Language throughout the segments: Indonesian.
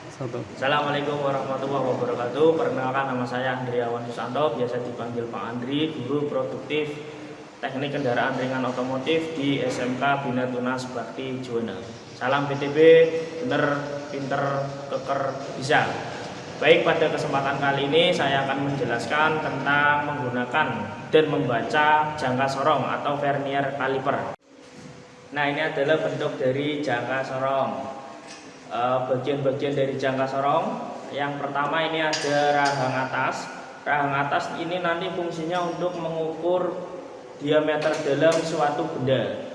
Satu. Assalamualaikum warahmatullahi wabarakatuh. Perkenalkan, nama saya Andriawan Susanto, biasa dipanggil Pak Andri, guru produktif Teknik Kendaraan Ringan Otomotif di SMK Bina Tunas Bakti Juwana. Salam BTB, bener, pinter, keker, bisa. Baik, pada kesempatan kali ini saya akan menjelaskan tentang menggunakan dan membaca jangka sorong atau vernier caliper. Nah, ini adalah bentuk dari jangka sorong. Bagian-bagian dari jangka sorong, yang pertama ini ada rahang atas. Rahang atas ini nanti fungsinya untuk mengukur diameter dalam suatu benda.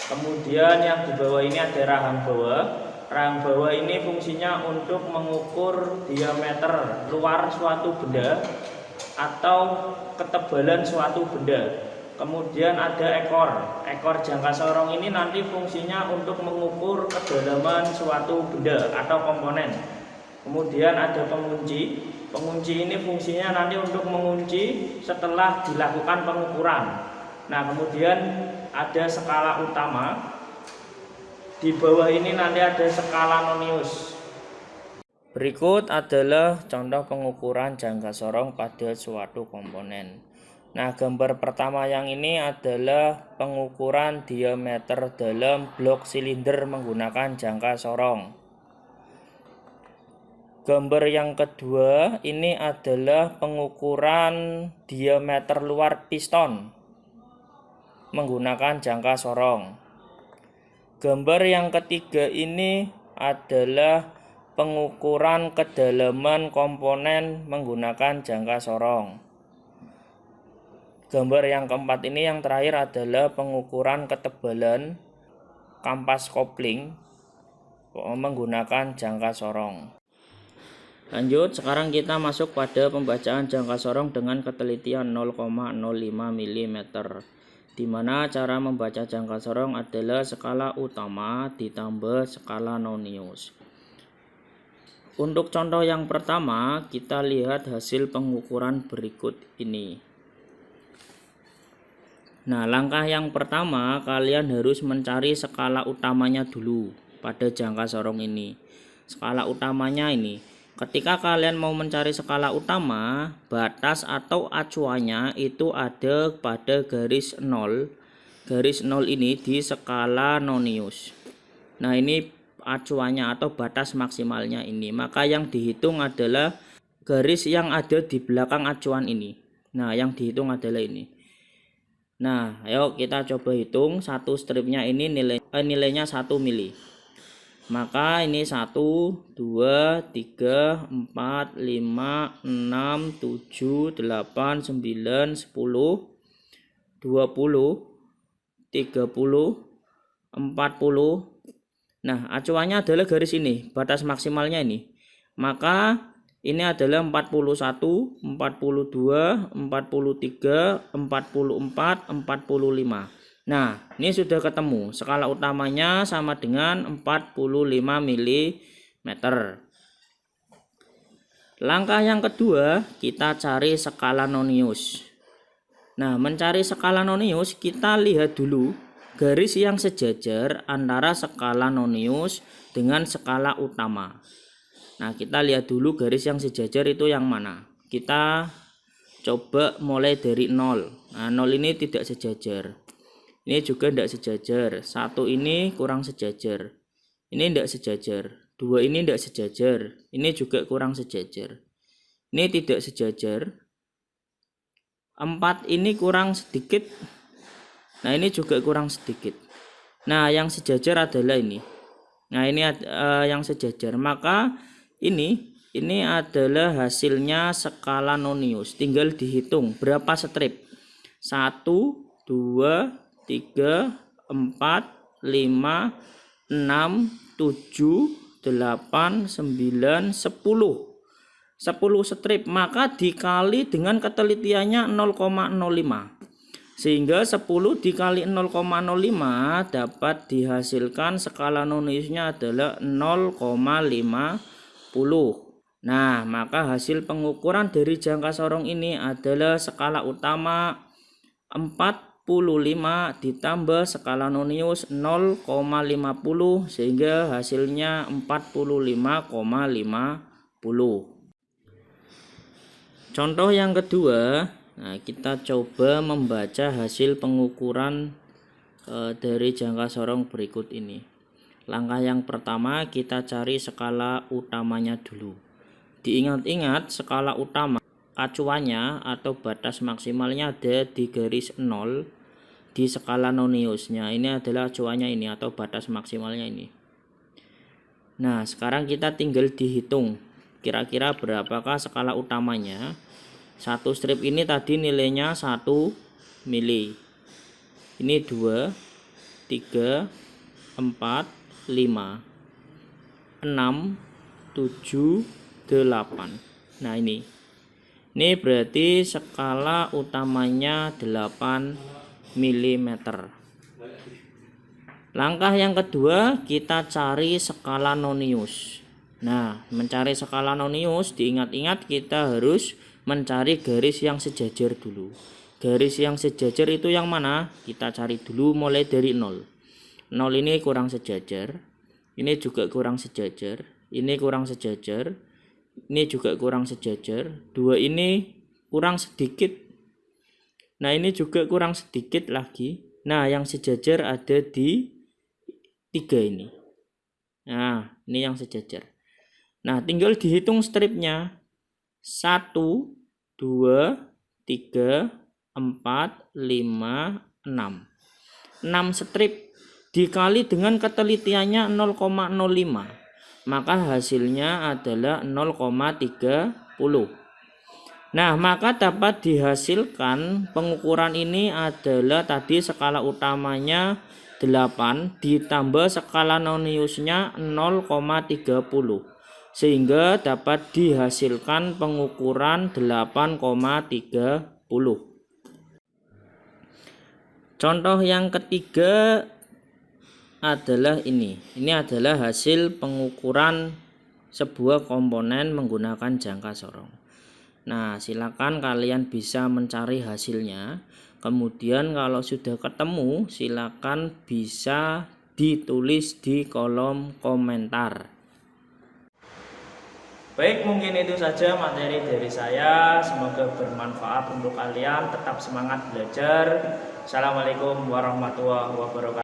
Kemudian yang di bawah ini ada rahang bawah. Rahang bawah ini fungsinya untuk mengukur diameter luar suatu benda atau ketebalan suatu benda. Kemudian ada ekor jangka sorong ini nanti fungsinya untuk mengukur kedalaman suatu benda atau komponen. Kemudian ada pengunci ini fungsinya nanti untuk mengunci setelah dilakukan pengukuran. Nah, kemudian ada skala utama, di bawah ini nanti ada skala nonius. Berikut adalah contoh pengukuran jangka sorong pada suatu komponen. Nah, gambar pertama yang ini adalah pengukuran diameter dalam blok silinder menggunakan jangka sorong. Gambar yang kedua ini adalah pengukuran diameter luar piston menggunakan jangka sorong. Gambar yang ketiga ini adalah pengukuran kedalaman komponen menggunakan jangka sorong. Gambar yang keempat ini yang terakhir adalah pengukuran ketebalan kampas kopling menggunakan jangka sorong. Lanjut, sekarang kita masuk pada pembacaan jangka sorong dengan ketelitian 0,05 mm, di mana cara membaca jangka sorong adalah skala utama ditambah skala nonius. Untuk contoh yang pertama, kita lihat hasil pengukuran berikut ini. Nah, langkah yang pertama kalian harus mencari skala utamanya dulu pada jangka sorong ini. Skala utamanya ini, ketika kalian mau mencari skala utama, batas atau acuannya itu ada pada garis 0. Garis 0 ini di skala nonius. Nah, ini acuannya atau batas maksimalnya ini. Maka yang dihitung adalah garis yang ada di belakang acuan ini. Nah, yang dihitung adalah ini. Nah, ayo kita coba hitung. Satu stripnya ini nilainya 1 mili. Maka ini 1, 2, 3, 4, 5, 6, 7, 8, 9, 10, 20, 30, 40. Nah, acuannya adalah garis ini, batas maksimalnya ini. Maka ini adalah 41, 42, 43, 44, 45. Nah, ini sudah ketemu. Skala utamanya sama dengan 45 mm. Langkah yang kedua, kita cari skala nonius. Nah, mencari skala nonius, kita lihat dulu garis yang sejajar antara skala nonius dengan skala utama. Nah, kita lihat dulu garis yang sejajar itu yang mana. Kita coba mulai dari 0. Nah, 0 ini tidak sejajar. Ini juga tidak sejajar. 1 ini kurang sejajar. Ini tidak sejajar. 2 ini tidak sejajar. Ini juga kurang sejajar. Ini tidak sejajar. 4 ini kurang sedikit. Nah, ini juga kurang sedikit. Nah, yang sejajar adalah ini. Nah, ini yang sejajar. Maka ini adalah hasilnya skala nonius. Tinggal dihitung berapa strip. 1, 2, 3, 4, 5, 6, 7, 8, 9, 10. 10 strip, maka dikali dengan ketelitiannya 0,05. Sehingga 10 dikali 0,05 dapat dihasilkan skala noniusnya adalah 0,50. Nah, maka hasil pengukuran dari jangka sorong ini adalah skala utama 4, ditambah skala nonius 0,50 sehingga hasilnya 45,50. Contoh yang kedua, nah kita coba membaca hasil pengukuran dari jangka sorong berikut ini. Langkah yang pertama, kita cari skala utamanya dulu. Diingat-ingat, skala utama acuannya atau batas maksimalnya ada di garis 0 di skala noniusnya. Ini adalah acuannya ini atau batas maksimalnya ini. Nah, sekarang kita tinggal dihitung kira-kira berapakah skala utamanya. Satu strip ini tadi nilainya 1 mili. Ini 2, 3, 4, 5, 6, 7, 8. Nah ini berarti skala utamanya 8 mm. Langkah yang kedua, kita cari skala nonius. Nah, mencari skala nonius, diingat-ingat kita harus mencari garis yang sejajar dulu. Garis yang sejajar itu yang mana? Kita cari dulu mulai dari 0. 0 ini kurang sejajar, ini juga kurang sejajar, ini kurang sejajar, ini juga kurang sejajar, 2 ini kurang sedikit, nah ini juga kurang sedikit lagi. Nah yang sejajar ada di 3 ini. Nah ini yang sejajar. Nah tinggal dihitung stripnya. 1, 2, 3, 4, 5, 6. 6 strip dikali dengan ketelitiannya 0,05, maka hasilnya adalah 0,30. Nah, maka dapat dihasilkan pengukuran ini adalah tadi skala utamanya 8 ditambah skala noniusnya 0,30 sehingga dapat dihasilkan pengukuran 8,30. Contoh yang ketiga adalah ini adalah hasil pengukuran sebuah komponen menggunakan jangka sorong. Nah silakan kalian bisa mencari hasilnya, kemudian kalau sudah ketemu silakan bisa ditulis di kolom komentar. Baik, mungkin itu saja materi dari saya. Semoga bermanfaat untuk kalian. Tetap semangat belajar. Assalamualaikum warahmatullahi wabarakatuh.